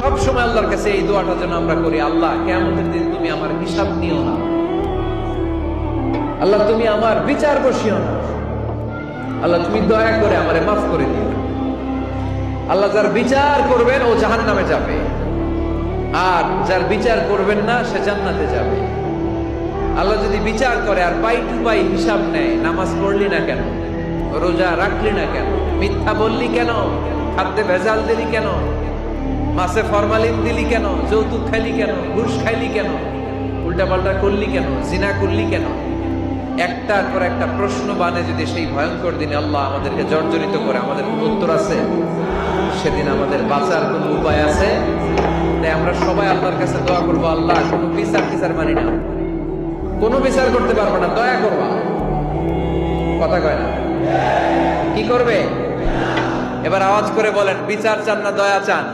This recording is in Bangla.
সব সময় আল্লাহর কাছে এই দোয়াটা যেন আমরা করি, আল্লাহ কিয়ামতের দিন তুমি আমার হিসাব নিও না, আল্লাহ তুমি আমার বিচার বসিও না, আল্লাহ তুমি দয়া করে আমারে মাফ করে দিও। আল্লাহ যার বিচার করবেন ও জাহান্নামে যাবে, আর যার বিচার করবেন না সে জান্নাতে যাবে। আল্লাহ যদি বিচার করে আর পাই টু পাই হিসাব নেয়, নামাজ পড়লি না কেন, রোজা রাখলি না কেন, মিথ্যা বললি কেন, খাদ্যে ভেজাল দিলি কেন, মাছে ফরমালিন দিলি কেন, যৌতুক খাইলি কেন, ঘুষ খাইলি কেন, উল্টাপাল্টা করলি কেন, জিনা করলি কেন, একটার পর একটা প্রশ্ন বানে যদি সেই ভয়ঙ্কর দিনে আল্লাহ আমাদেরকে জর্জরিত করে, আমাদের কোনো উত্তর আছে? সেদিন আমাদের বাঁচার কোনো উপায় আছে? তাই আমরা সবাই আল্লাহর কাছে দোয়া করবো, আল্লাহ কোনো বিচার মানি না, কোনো বিচার করতে পারবো না, দয়া করবা। কথা কয় না? কি করবে? এবার আওয়াজ করে বলেন, বিচার চান না দয়া চান?